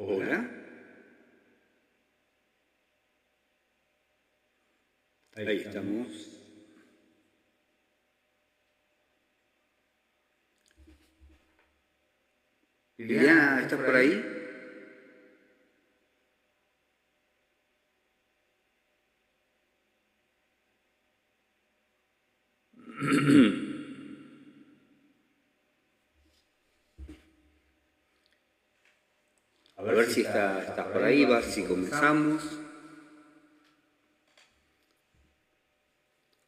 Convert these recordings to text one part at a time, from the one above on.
Hola. Ahí estamos. Liliana, ¿estás por ahí? A ver si estás por ahí, va, si comenzamos.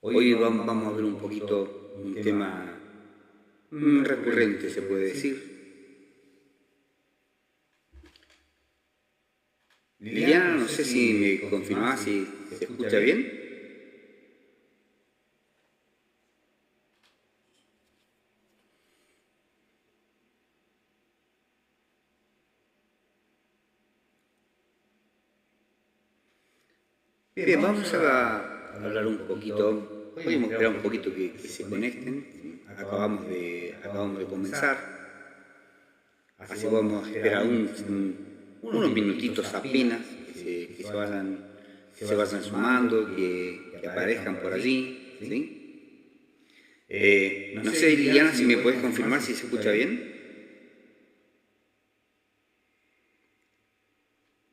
Hoy vamos a ver un poquito un tema recurrente, se puede decir. Liliana, no sé si me confirmás si se escucha bien. Bien, vamos a hablar un poquito, podemos esperar un poquito que se conecten, acabamos de comenzar, así vamos a esperar unos minutitos apenas que se vayan sumando, que aparezcan por allí, ¿sí? No sé, Liliana, si me puedes confirmar si se escucha bien.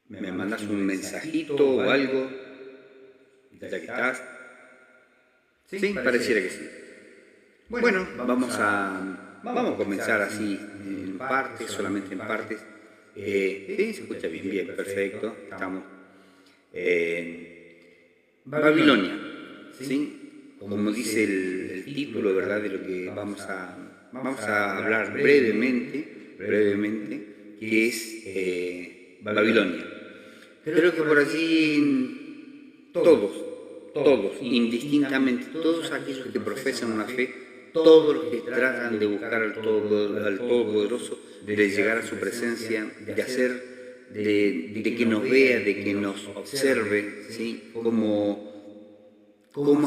¿Me mandas un mensajito o algo? Ya que estás. Sí, pareciera que sí. Bueno, vamos a comenzar así, en partes, solamente en partes. Sí, se escucha bien, perfecto. Estamos. Babilonia, ¿sí? Como dice el título, ¿verdad? De lo que vamos a hablar brevemente, que es Babilonia. Creo que por allí todos, indistintamente, todos aquellos que profesan una fe, todos los que tratan de buscar al Todopoderoso, de llegar a su presencia, de hacer, de que nos vea, de que nos observe, ¿sí? ¿Cómo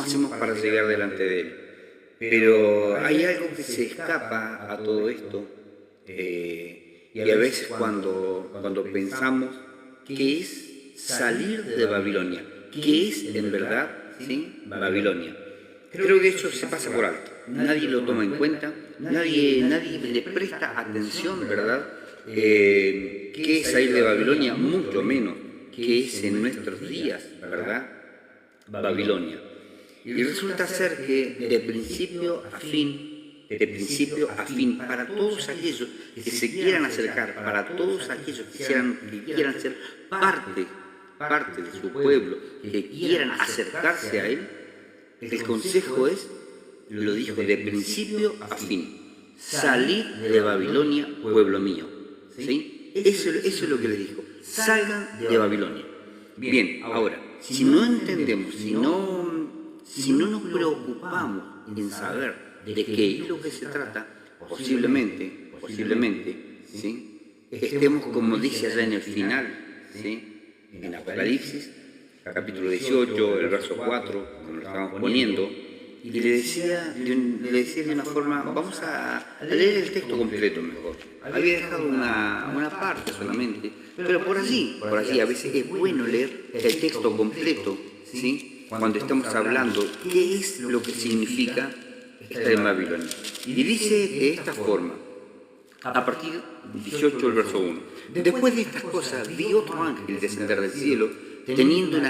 hacemos para llegar delante de Él? Pero hay algo que se escapa a todo esto, y a veces cuando pensamos que es salir de Babilonia, que es en verdad, ¿sí? Babilonia. Creo que eso se pasa por alto, nadie lo toma en cuenta, nadie le presta atención, ¿verdad? ¿Qué es salir de Babilonia? Mucho menos que es en nuestros días, ¿verdad? Babilonia. Y resulta ser que de principio a fin, para todos aquellos que se quieran acercar, para todos aquellos que quieran ser parte de su pueblo, que quieran acercarse a Él, el consejo es, lo dijo, de principio a fin, salid de Babilonia, pueblo mío. ¿Sí? Eso es lo que le dijo, salgan de Babilonia. Bien, ahora, si no entendemos, si no nos preocupamos en saber de qué es lo que se trata, posiblemente, ¿sí? Estemos como dice allá en el final, ¿sí? En Apocalipsis, capítulo 18, el verso 4, como lo estamos poniendo, y le decía de una forma, vamos a leer el texto completo mejor. Había dejado una parte solamente, pero por allí a veces es bueno leer el texto completo, ¿sí? Cuando estamos hablando qué es lo que significa estar en Babilonia. Y dice de esta forma, a partir del 18 del verso 1. Después de estas cosas vi otro ángel descender del cielo, teniendo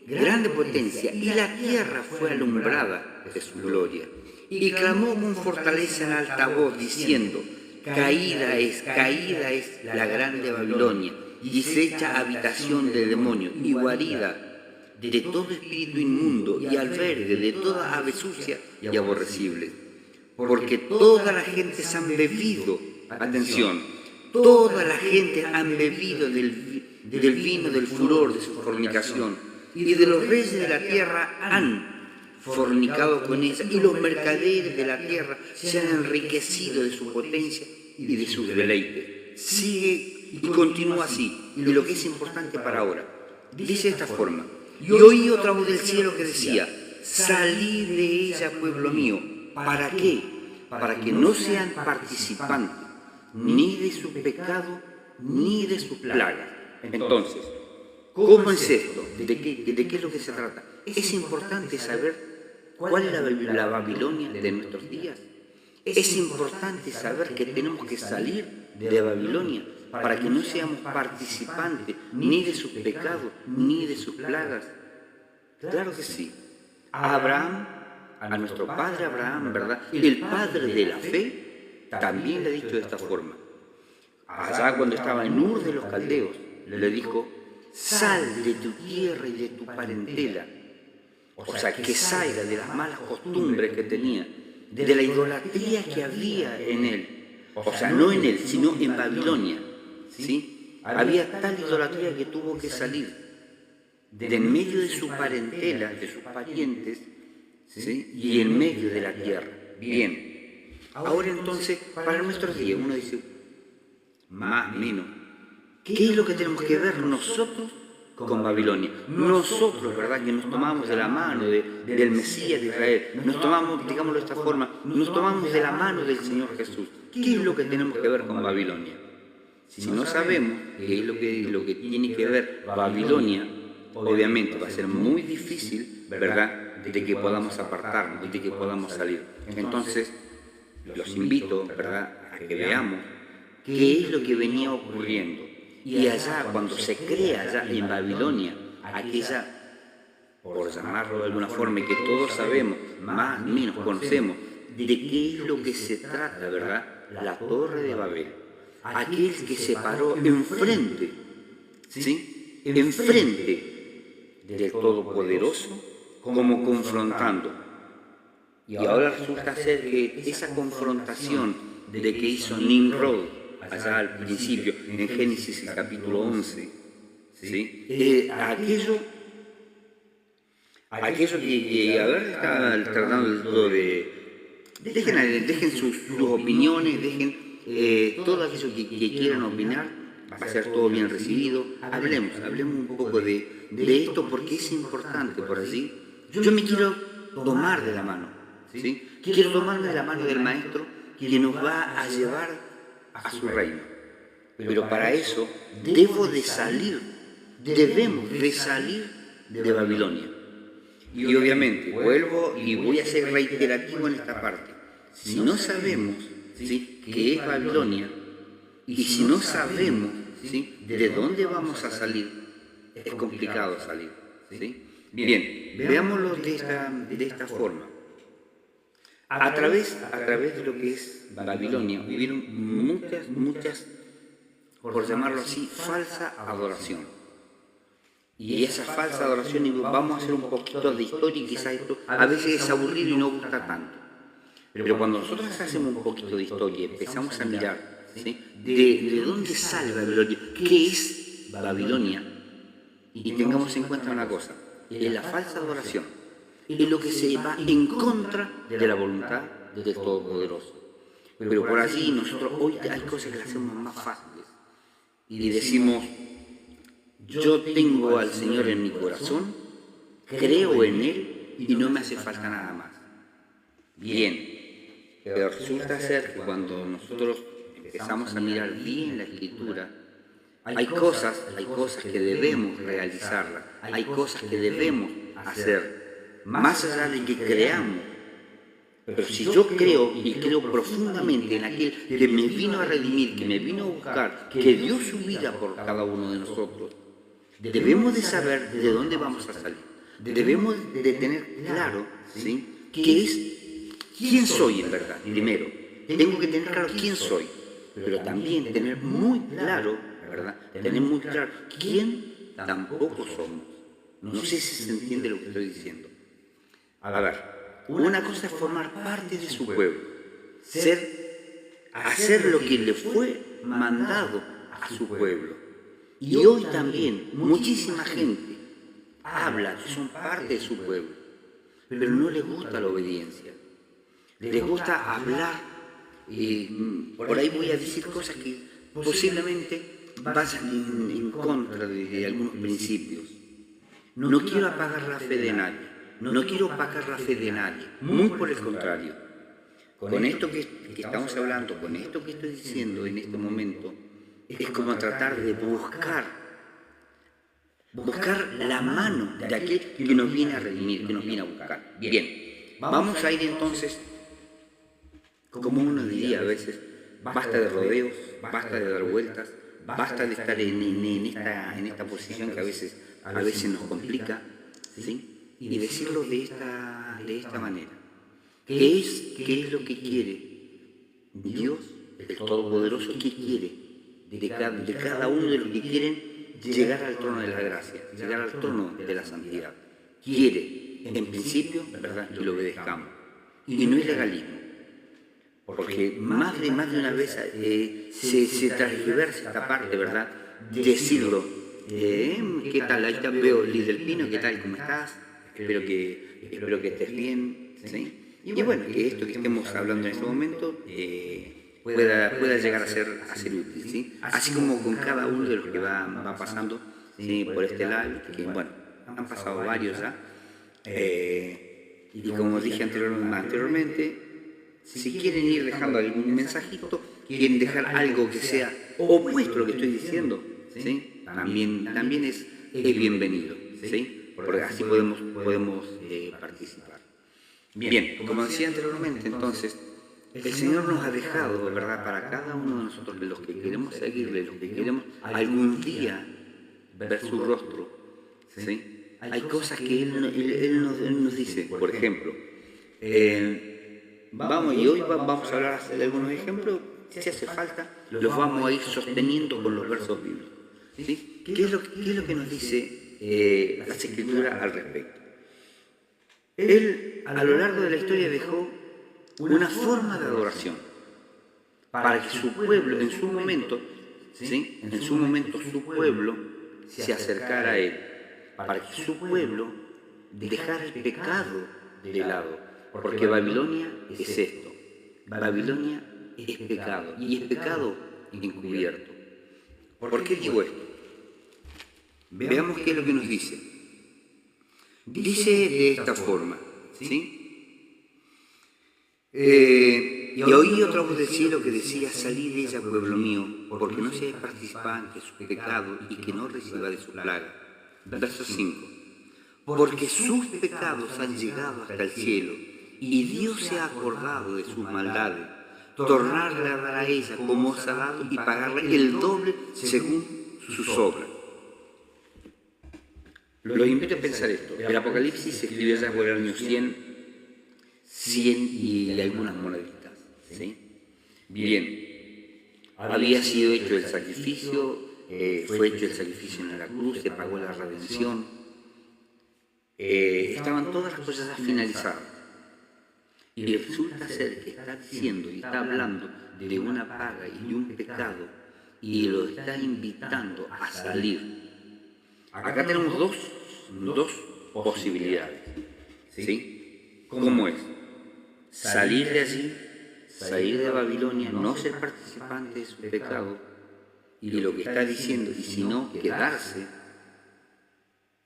grande potencia, y la tierra fue alumbrada de su gloria. Y clamó con fortaleza en alta voz, diciendo, caída es la grande Babilonia, y deshecha habitación del demonio, y guarida de todo espíritu inmundo, y albergue de toda ave sucia y aborrecible. Porque toda la gente se han bebido, atención, toda la gente han bebido del vino del furor de su fornicación, y de los reyes de la tierra han fornicado con ella, y los mercaderes de la tierra se han enriquecido de su potencia y de sus deleites. Sigue y continúa así, y lo que es importante para ahora, dice de esta forma, y oí otra voz del cielo que decía, salid de ella, pueblo mío. ¿Para qué? Para que no sean participantes ni de su pecado, ni de sus plagas. Entonces, ¿cómo es esto? ¿De qué es lo que se trata? Es importante saber cuál es la Babilonia de nuestros días. Es importante saber que tenemos que salir de Babilonia para que no seamos participantes ni de sus pecados, ni de sus plagas. Claro que sí. Abraham, a nuestro padre Abraham, ¿verdad? El padre de la fe, también le ha dicho de esta forma. Allá cuando estaba en Ur de los Caldeos, le dijo, sal de tu tierra y de tu parentela. O sea, que salga de las malas costumbres que tenía, de la idolatría que había en él. O sea, no en él, sino en Babilonia. ¿Sí? Había tal idolatría que tuvo que salir de en medio de su parentela, de sus parientes, ¿sí? Y en medio de la tierra. Bien. Ahora entonces, para nuestros días, uno dice, más, menos, ¿qué es lo que tenemos que ver nosotros con Babilonia? Nosotros, ¿verdad? Que nos tomamos de la mano del Mesías de Israel, nos tomamos, digámoslo de esta forma, nos tomamos de la mano del Señor Jesús. ¿Qué es lo que tenemos que ver con Babilonia? Si no sabemos qué es lo que tiene que ver Babilonia, obviamente va a ser muy difícil, ¿verdad?, de que podamos apartarnos y de que podamos salir. Entonces, los invito, ¿verdad?, a que veamos qué es lo que venía ocurriendo. Y allá, cuando se crea allá en Babilonia, aquella, por llamarlo de alguna forma, y que todos sabemos, más o menos conocemos, de qué es lo que se trata, ¿verdad?, la Torre de Babel. Aquel que se paró enfrente, ¿sí?, enfrente del Todopoderoso, como confrontando. Y ahora resulta ser que esa confrontación de que hizo Nimrod allá al principio, en Génesis el capítulo 11, ¿sí? Aquello que a ver, está tratando de... Dejen sus opiniones, dejen todo aquello que quieran opinar, va a ser todo bien recibido. Hablemos un poco de esto porque es importante por allí. Yo me quiero tomar de la mano, ¿sí? Quiero tomarme de la mano del Maestro que nos va a llevar a su reino. Pero para eso debemos de salir de Babilonia. Y obviamente, vuelvo y voy a ser reiterativo en esta parte. Si no sabemos, ¿sí?, qué es Babilonia, y si no sabemos, ¿sí?, de dónde vamos a salir, es complicado salir, ¿sí? Bien, veámoslo de esta forma. A través de lo que es Babilonia, hubieron muchas, por llamarlo así, falsa adoración. Y esa falsa adoración, y vamos a hacer un poquito de historia, y quizás esto a veces es aburrido y no gusta tanto. Pero cuando nosotros hacemos un poquito de historia y empezamos a mirar, ¿sí?, de dónde sale Babilonia, qué es Babilonia, y tengamos en cuenta una cosa, es la falsa adoración, es lo que se va en contra de la voluntad del Todopoderoso. Pero por allí nosotros hoy hay cosas que las hacemos más fáciles y decimos, yo tengo al Señor en mi corazón, creo en Él y no me hace falta nada más. Bien, pero resulta ser que cuando nosotros empezamos a mirar bien la Escritura, hay cosas que debemos realizarlas, hay cosas que debemos hacer, más allá de que creamos. Pero si yo creo y creo profundamente en aquel que me vino a redimir, que me vino a buscar, que dio su vida por cada uno de nosotros, debemos de saber de dónde vamos a salir. Debemos de tener claro, ¿sí?, quién soy en verdad, primero. Tengo que tener claro quién soy, pero también tener muy claro, ¿verdad?, tener muy claro quién tampoco somos. No sé si se entiende lo que estoy diciendo. A ver. Una cosa es formar parte de su pueblo, hacer lo que le fue mandado a su pueblo. Y hoy también muchísima gente habla que son parte de su pueblo, pero no les gusta la obediencia. Les gusta hablar, por ahí voy a decir cosas que posiblemente vayan en contra de algunos principios. No quiero apagar la fe de nadie. No quiero opacar la fe de nadie, muy por el contrario. con esto que estamos hablando, con esto que estoy diciendo en este momento, es como tratar de buscar la mano de aquel que nos viene a redimir, que nos viene a buscar. Bien, vamos a ir entonces, como uno diría a veces, basta de rodeos, basta de dar vueltas, basta de estar en esta posición que a veces nos complica, ¿sí? Y decirlo de esta manera. ¿Qué es lo que quiere Dios, el Todopoderoso? ¿Qué quiere de cada uno de los que quieren llegar al trono de la gracia, llegar al trono de la santidad? Quiere, en principio, ¿verdad?, que lo obedezcamos. Y no es legalismo, porque más de una vez se transversa esta parte, ¿verdad?, decirlo. ¿Qué tal? Ahí te veo, Liz del Pino, ¿qué tal? ¿Cómo estás? Espero que estés bien, ¿sí? Y bueno, que esto que estemos hablando en este momento pueda llegar a ser útil, ¿sí? Así como con cada uno de los que va pasando, ¿sí?, por este live, que bueno, han pasado varios ya. Y como dije anteriormente, si quieren ir dejando algún mensajito, quieren dejar algo que sea opuesto a lo que estoy diciendo, ¿sí?, también es bienvenido, ¿sí? Porque así podemos participar. Bien, como decía anteriormente, entonces, el Señor nos ha dejado, ¿verdad?, para cada uno de nosotros, de los que queremos seguirle, los que queremos algún día ver su rostro, ¿sí? Hay cosas que Él nos dice, por ejemplo, hoy vamos a hablar de algunos ejemplos, si hace falta, los vamos a ir sosteniendo con los versos bíblicos, ¿sí? ¿Qué es lo que nos dice las Escrituras al respecto? Él, a lo largo de la historia, dejó una forma de adoración para que su pueblo, en su momento, ¿sí?, en su momento su pueblo se acercara a Él, para que su pueblo dejara el pecado de lado, porque Babilonia es esto, Babilonia es pecado, y es pecado encubierto. ¿Por qué digo esto? Veamos qué es lo que nos dice. Dice de esta forma, ¿sí? Y oí otra voz del cielo que decía: salid de ella, pueblo mío, porque no seáis participantes de su pecado y que no reciba de su plaga. Verso 5. Porque sus pecados han llegado hasta el cielo, y Dios se ha acordado de sus maldades, tornarle a dar a ella como os ha dado y pagarle el doble según sus obras. Los invito a pensar esto. El Apocalipsis se escribió ya por el año 100 y algunas moneditas, ¿sí? Bien, había sido hecho el sacrificio, fue hecho el sacrificio en la cruz, se pagó la redención, estaban todas las cosas ya finalizadas. Y resulta ser que está diciendo y está hablando de una paga y un pecado y lo está invitando a salir. Acá tenemos dos posibilidades, ¿sí? ¿Cómo es? Salir de allí, salir de Babilonia, no ser participante de su pecado, y lo que está diciendo, y si no, quedarse,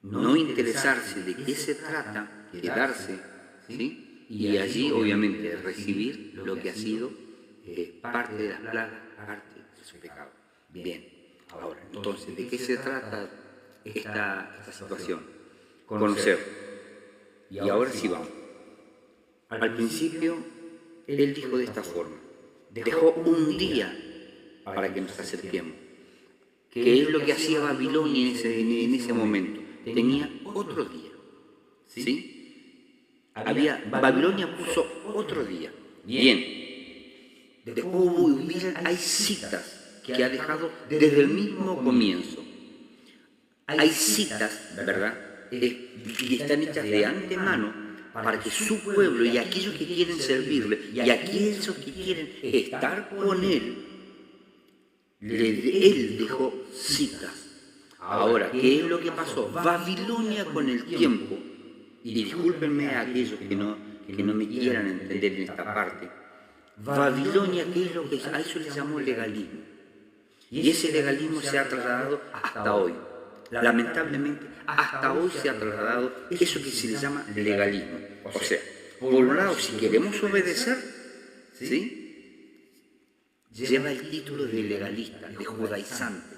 no interesarse de qué se trata, quedarse, ¿sí? Y allí, obviamente, recibir lo que ha sido parte de las plagas, parte de su pecado. Bien, ahora, entonces, ¿de qué se trata esta situación? Conocer. Y ahora sí vamos. Al principio, Él dijo de esta forma: dejó un día para que nos acerquemos. ¿Qué es lo que hacía Babilonia en ese momento? Tenía otro día, ¿sí? Babilonia puso otro día. Bien. Después hay citas que ha dejado desde el mismo comienzo. Hay citas, ¿verdad?, y están hechas de antemano para que su pueblo y aquellos que quieren servirle y aquellos que quieren estar con Él, Él dejó citas. Ahora, ¿qué es lo que pasó? Babilonia con el tiempo, y discúlpenme a aquellos que no me quieran entender en esta parte, Babilonia, ¿qué es lo que a eso le llamó legalismo? Y ese legalismo se ha trasladado hasta hoy. Lamentablemente, hasta hoy se ha trasladado eso que se le llama legalismo. O sea, por un lado, si queremos obedecer, ¿sí? Lleva el título de legalista, de judaizante.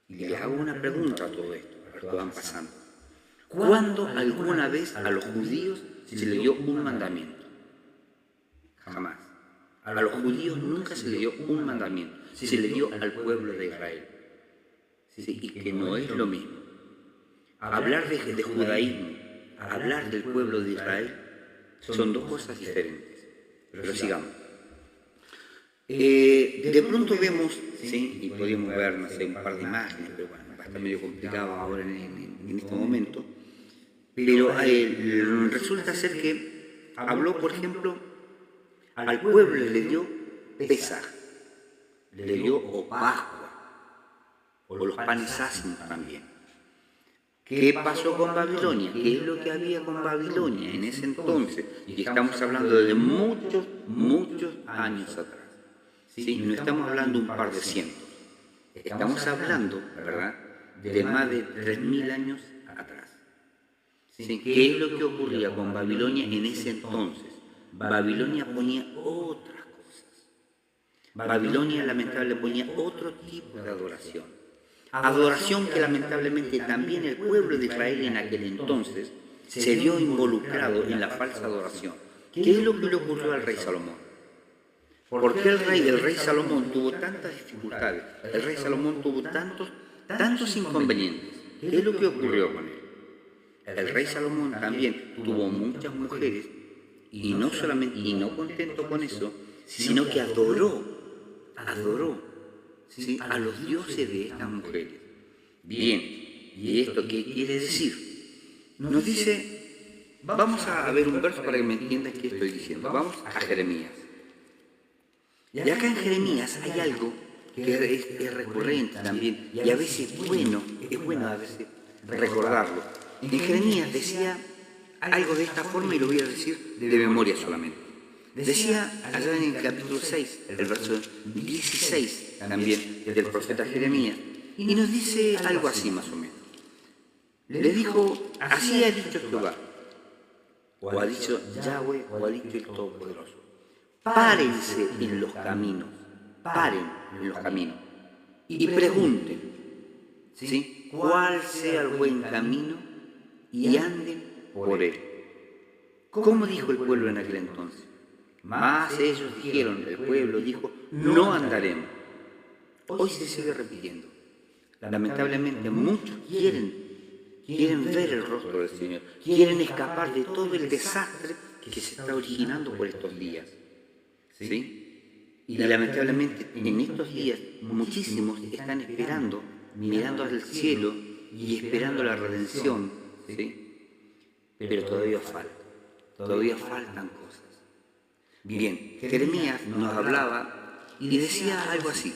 Y les hago una pregunta a todo esto, a los que van pasando. ¿Cuándo alguna vez a los judíos se le dio un mandamiento? Jamás. A los judíos nunca se le dio un mandamiento, se le dio al pueblo de Israel. ¿Sí? Y que no es lo mismo. Hablar de judaísmo, hablar del pueblo de Israel, son dos cosas diferentes. Pero sigamos. De pronto vemos, ¿sí? Y podríamos ver, no sé, un par de imágenes, pero bueno, va a estar medio complicado ahora en este momento. Pero resulta ser que habló, por ejemplo, al pueblo le dio Pesaj, le dio o Pascua, o los panes ácimos también. ¿Qué pasó con Babilonia? ¿Qué es lo que había con Babilonia en ese entonces? Y estamos hablando de muchos, muchos años atrás. ¿Sí? No estamos hablando un par de cientos. Estamos hablando, ¿verdad?, de más de 3.000 años atrás. ¿Sí? ¿Qué es lo que ocurría con Babilonia en ese entonces? Babilonia ponía otras cosas. Babilonia lamentablemente ponía otro tipo de adoración. Adoración que lamentablemente también el pueblo de Israel en aquel entonces se vio involucrado en la falsa adoración. ¿Qué es lo que le ocurrió al rey Salomón? ¿Por qué el rey Salomón tuvo tantas dificultades? El rey Salomón tuvo tantos inconvenientes. ¿Qué es lo que ocurrió con él? El rey Salomón también tuvo muchas mujeres y no solamente, y no contento con eso, sino que adoró, ¿sí?, a los dioses de estas mujeres. Bien, ¿y esto qué quiere decir? Nos dice, vamos a ver un verso para que me entiendan qué estoy diciendo. Vamos a Jeremías. Y acá en Jeremías hay algo que es recurrente también, y a veces es bueno a veces recordarlo. En Jeremías decía algo de esta forma y lo voy a decir de memoria solamente. Decía allá en el capítulo 6, el verso 16 también del profeta Jeremías, y nos dice algo así más o menos. Le dijo, así ha dicho Jehová, o ha dicho Yahweh, o ha dicho el Todopoderoso. Párense en los caminos, y pregunten, ¿sí?, cuál sea el buen camino y anden por él. ¿Cómo dijo el pueblo en aquel entonces? Mas ellos dijeron, el pueblo dijo, no andaremos. Hoy se sigue repitiendo. Lamentablemente muchos quieren ver el rostro del Señor, quieren escapar de todo el desastre que se está originando por estos días. ¿Sí? Y lamentablemente en estos días muchísimos están esperando, mirando al cielo y esperando la redención, ¿sí? Pero todavía faltan cosas. Bien, Jeremías nos hablaba y decía algo así.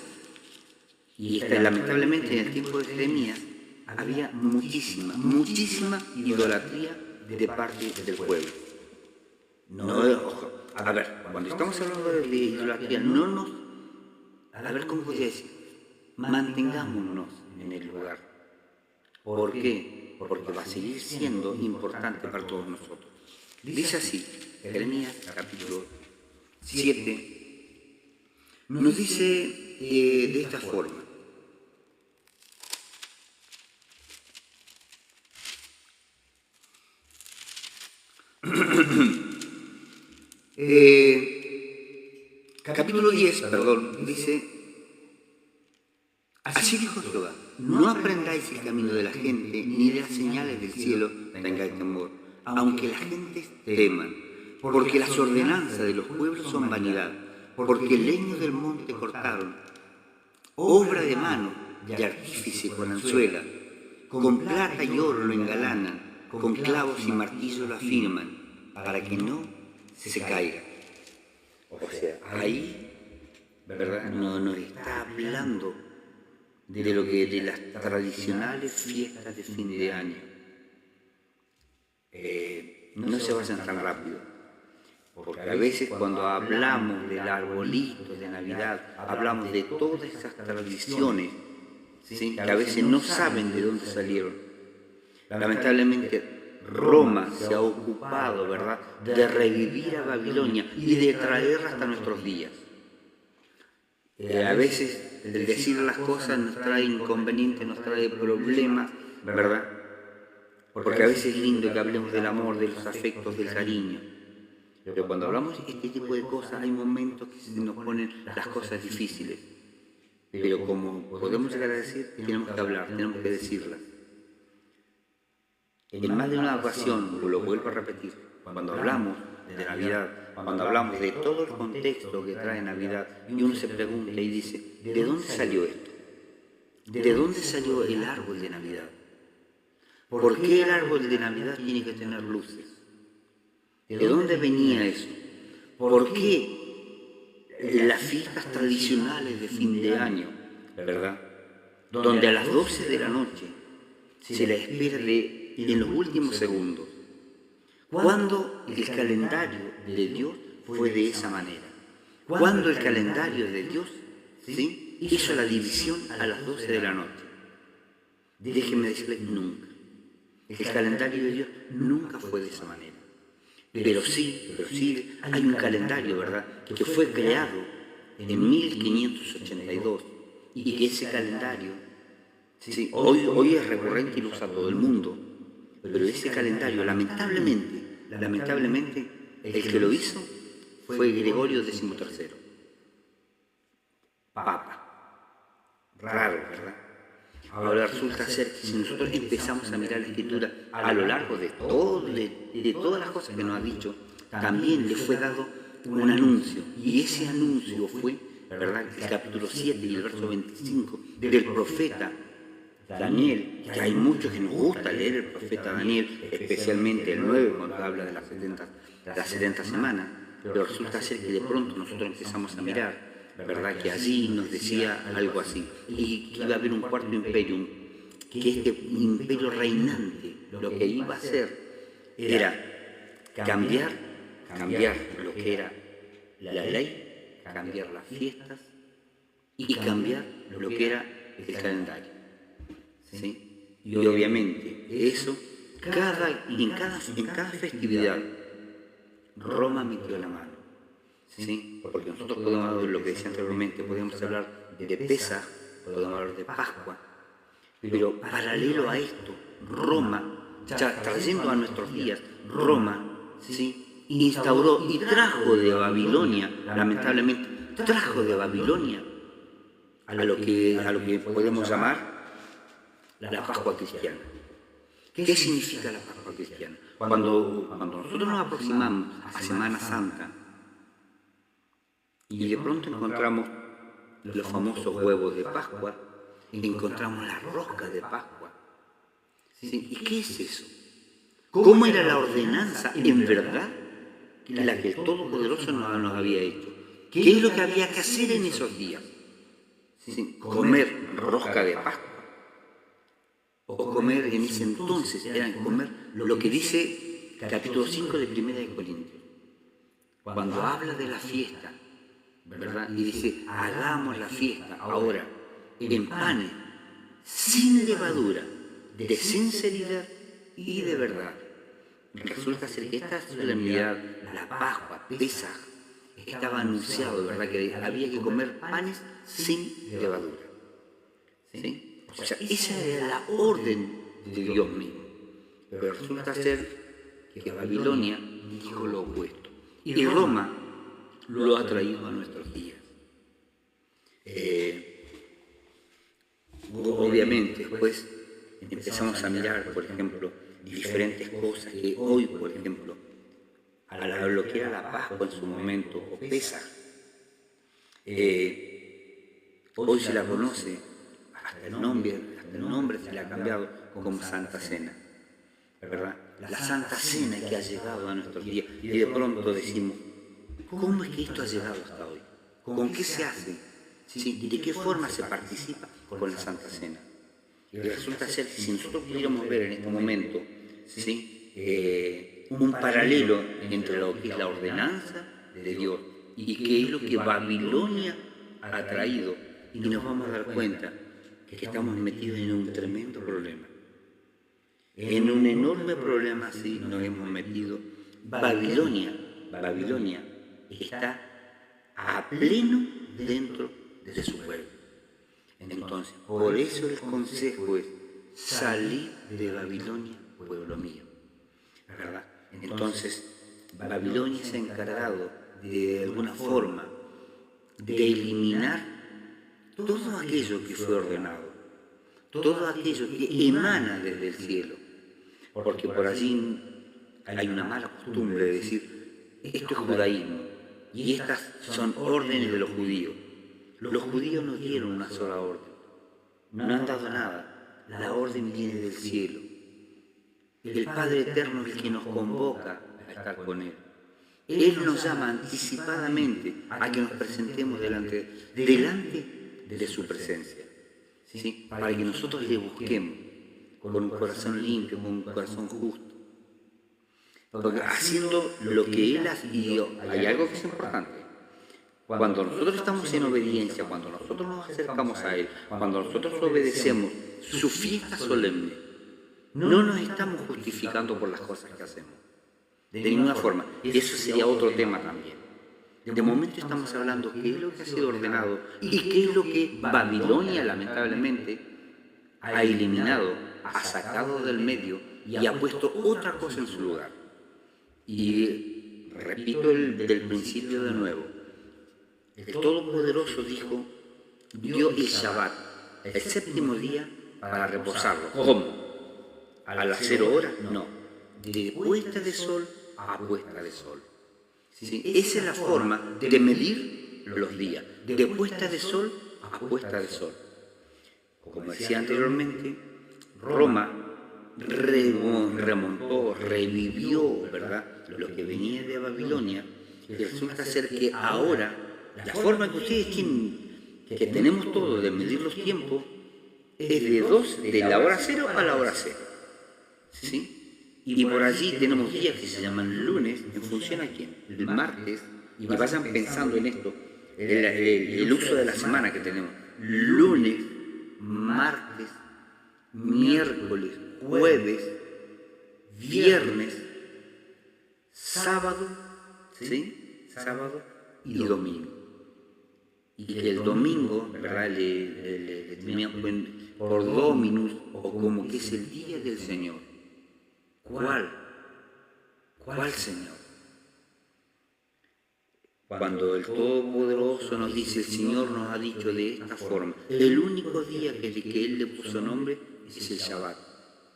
Y lamentablemente en el tiempo de Jeremías había muchísima idolatría de parte del pueblo. Ojo, a ver, cuando estamos hablando de idolatría, a ver cómo podría decir, mantengámonos en el lugar. ¿Por qué? Porque va a seguir siendo importante para todos nosotros. Dice así, Jeremías capítulo 7, nos dice de esta forma. Capítulo 10, dice, así dijo Jehová, no aprendáis el camino de la gente, ni de las señales del cielo tengáis temor, aunque las gentes teman, porque las ordenanzas de los pueblos son vanidad, porque el leño del monte cortaron, obra de mano y artífice con anzuela, con plata y oro lo engalanan, con clavos y martillo lo afirman, para que no se caiga. O sea, ahí, ¿verdad?, nos está hablando de las tradicionales fiestas de fin de año. No se vayan tan rápido, porque a veces cuando hablamos del arbolito de Navidad, hablamos de todas esas tradiciones, ¿sí?, que a veces no saben de dónde salieron. Lamentablemente Roma se ha ocupado, ¿verdad?, de revivir a Babilonia y de traerla hasta nuestros días. A veces el decir las cosas nos trae inconvenientes, nos trae problemas, ¿verdad? Porque a veces es lindo que hablemos del amor, de los afectos, del cariño. Pero cuando hablamos de este tipo de cosas hay momentos que se nos ponen las cosas difíciles. Pero como podemos llegar a decir, tenemos que hablar, tenemos que decirlas. En más de una ocasión, lo vuelvo a repetir, cuando hablamos de Navidad, cuando hablamos de todo el contexto que trae Navidad, y uno se pregunta y dice, ¿de dónde salió esto? ¿De dónde salió el árbol de Navidad? ¿Por qué el árbol de Navidad tiene que tener luces? ¿De dónde venía eso? ¿Por qué las fiestas tradicionales de fin de año, ¿verdad?, donde a las 12 de la noche se la espera en los últimos segundos, cuando el calendario de Dios fue de esa manera, cuando el calendario de Dios, ¿sí?, hizo la división a las 12 de la noche. Déjenme decirles, nunca. El calendario de Dios nunca fue de esa manera. Pero sí hay un calendario, ¿verdad?, que fue creado en 1582 y que ese calendario, sí, hoy es recurrente y lo usa todo el mundo, pero ese calendario, lamentablemente, el que lo hizo fue Gregorio XIII, Papa. Raro, ¿verdad? Ahora resulta ser que si nosotros empezamos a mirar la Escritura a lo largo de todas las cosas que nos ha dicho, también le fue dado un anuncio, y ese anuncio fue, ¿verdad?, el capítulo 7 y el verso 25 del profeta Daniel, que hay muchos que nos gusta leer el profeta Daniel, especialmente el 9 cuando habla de las 70 semanas, pero resulta ser que de pronto nosotros empezamos a mirar, ¿verdad?, que allí nos decía algo así, y que iba a haber un cuarto imperio, que este imperio reinante lo que iba a hacer era cambiar lo que era la ley, cambiar las fiestas y cambiar lo que era el calendario, ¿sí? Y obviamente eso, en cada festividad, Roma metió la mano, ¿sí? Porque nosotros podemos hablar de lo que decía anteriormente, podemos hablar de Pesaj, podemos hablar de Pascua, pero paralelo a esto, Roma, ya trayendo a nuestros días, Roma, ¿sí?, instauró y trajo de Babilonia, lamentablemente, trajo de Babilonia a lo que podemos llamar la Pascua cristiana. ¿Qué significa la Pascua cristiana? Cuando nosotros nos aproximamos a Semana Santa y de pronto encontramos los famosos huevos de Pascua, encontramos la rosca de Pascua, ¿sí? ¿Y qué es eso? ¿Cómo era la ordenanza en verdad la que el Todopoderoso nos había hecho? ¿Qué es lo que había que hacer en esos días? ¿Sí? Comer rosca de Pascua. O comer en ese entonces, era comer lo que dice capítulo 5 de 1 de Corintios. Cuando habla de la fiesta, ¿verdad?, y dice, hagamos la fiesta ahora en panes sin levadura, de sinceridad y de verdad. Resulta ser que esta solemnidad, la Pascua, Pesaj, estaba anunciado, ¿verdad?, que había que comer panes sin levadura, ¿sí? O sea, esa era la orden de Dios mismo. Pero resulta ser que Babilonia dijo lo opuesto. Y Roma lo ha traído a nuestros días. Obviamente, después empezamos a mirar, por ejemplo, diferentes cosas que hoy, por ejemplo, a lo que era la Pascua en su momento, o Pesaj, hoy se la conoce, hasta el nombre se le ha cambiado como Santa Cena, ¿verdad? La Santa Cena que ha llegado a nuestros días, y de pronto decimos, ¿cómo es que esto ha llegado hasta hoy? ¿Con qué se hace? ¿Sí? ¿Y de qué forma se participa con la Santa Cena? Y resulta ser que si nosotros pudiéramos ver en este momento, ¿sí?, un paralelo entre lo que es la ordenanza de Dios y qué es lo que Babilonia ha traído, y nos vamos a dar cuenta que estamos metidos en un tremendo problema. En un enorme problema así nos hemos metido. Babilonia está a pleno dentro de su pueblo. Entonces, por eso el consejo es salir de Babilonia, pueblo mío, ¿verdad? Entonces, Babilonia se ha encargado de alguna forma de eliminar todo aquello que fue ordenado, todo aquello que emana desde el cielo, porque por allí hay una mala costumbre de decir, esto es judaísmo, y estas son órdenes de los judíos. Los judíos no dieron una sola orden, no han dado nada, la orden viene del cielo. El Padre Eterno es el que nos convoca a estar con Él. Él nos llama anticipadamente a que nos presentemos delante de su presencia, ¿sí? Para que nosotros le busquemos con un corazón limpio, con un corazón justo. Porque haciendo lo que Él hace, y hay algo que es importante. Cuando nosotros estamos en obediencia, cuando nosotros nos acercamos a Él, cuando nosotros obedecemos su fiesta solemne, no nos estamos justificando por las cosas que hacemos. De ninguna forma. Eso sería otro tema también. De momento estamos hablando qué es lo que ha sido ordenado y qué es lo que Babilonia, lamentablemente, ha eliminado, ha sacado del medio y ha puesto otra cosa en su lugar. Y repito del principio de nuevo. El Todopoderoso dijo, dio el Shabbat, el séptimo día, para reposarlo. ¿Cómo? ¿A las 0 horas? No. De puesta de sol a puesta de sol. ¿Sí? Esa es la forma de medir los días. De puesta de sol a puesta de sol. Como decía anteriormente, Roma remontó, revivió, ¿verdad?, lo que venía de Babilonia, y resulta ser que ahora la forma que ustedes tienen, que tenemos todo de medir los tiempos, es de la hora 0 a la hora 0. ¿Sí? Y por allí tenemos días que se llaman lunes, en función a quién, el martes, y vayan pensando en esto, el uso de la semana que tenemos, lunes, martes, miércoles, jueves, viernes, sábado, ¿sí? Sábado y domingo. Y que el domingo, ¿verdad?, le por Dominus, o como que es el día del Señor. ¿Cuál? ¿Cuál Señor? Cuando el Todopoderoso nos dice, el Señor nos ha dicho de esta forma, el único día que Él le puso nombre es el Shabbat,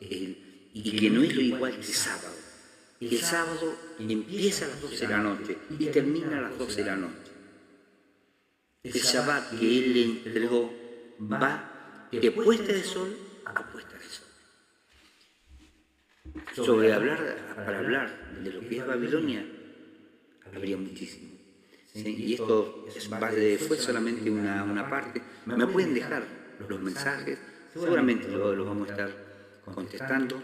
y que no es lo igual que el sábado. El sábado empieza a las 12 de la noche y termina a las 12 de la noche. El Shabbat que Él le entregó va de puesta de sol a puesta de sol. Para hablar de lo que es Babilonia, habría muchísimo. ¿Sí? Y esto fue solamente una parte. Me pueden dejar los mensajes, seguramente los vamos a estar contestando.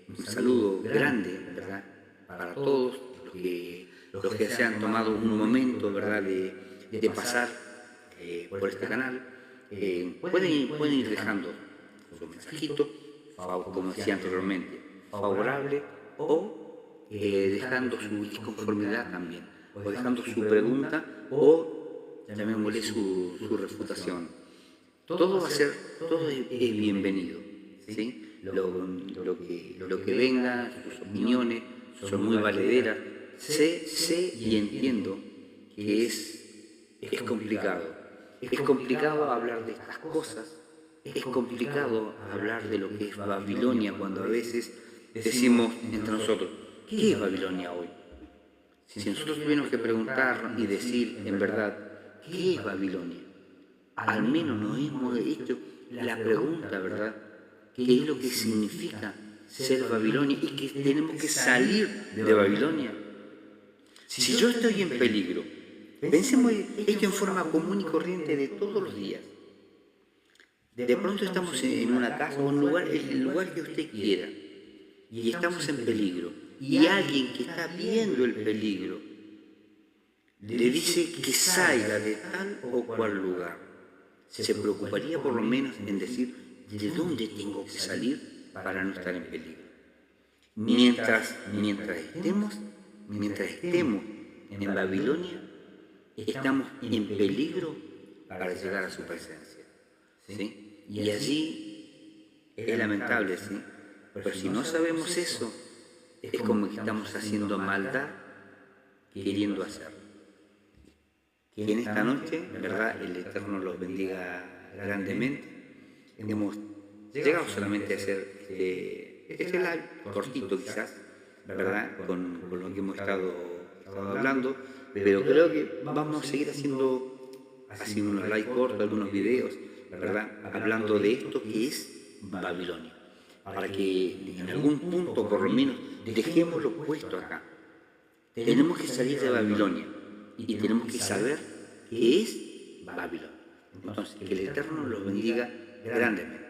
Un saludo grande, ¿verdad?, para todos los que se han tomado un momento, ¿verdad?, de pasar por este canal. Pueden ir dejando su mensajito, como decía anteriormente, favorable, o dejando su disconformidad también, o dejando su pregunta, o llamémosle su refutación. Todo es bienvenido, ¿sí? Lo que venga, sus opiniones son muy valederas. Sé y entiendo que es complicado. Es complicado hablar de estas cosas. Es complicado hablar de lo que es Babilonia cuando a veces decimos entre nosotros, ¿qué es Babilonia hoy? Si nosotros tuviéramos que preguntarnos y decir en verdad, ¿qué es Babilonia? Al menos nos hemos hecho la pregunta, ¿verdad? ¿Qué es lo que significa ser Babilonia y que tenemos que salir de Babilonia? Si yo estoy en peligro, pensemos esto en forma común y corriente de todos los días. De pronto estamos en una casa o en el lugar que usted quiera y estamos en peligro. Y alguien que está viendo el peligro le dice que salga de tal o cual lugar. ¿Se preocuparía por lo menos en decir de dónde tengo que salir? para no estar en peligro. Mientras estemos en Babilonia, estamos en peligro para llegar a su presencia. ¿Sí? Y allí es lamentable, ¿sí? Pero si no sabemos eso, es como que estamos haciendo maldad queriendo hacerlo. Que en esta noche, ¿verdad?, el Eterno los bendiga grandemente. Hemos llegado solamente a hacer este live cortito quizás, ¿verdad?, con lo que hemos estado hablando, pero creo que vamos a seguir haciendo unos live cortos, algunos videos, ¿verdad?, hablando de esto que es Babilonia, para que en algún punto por lo menos dejémoslo puesto acá. Tenemos que salir de Babilonia y tenemos que saber qué es Babilonia. Entonces, que el Eterno los bendiga grandemente.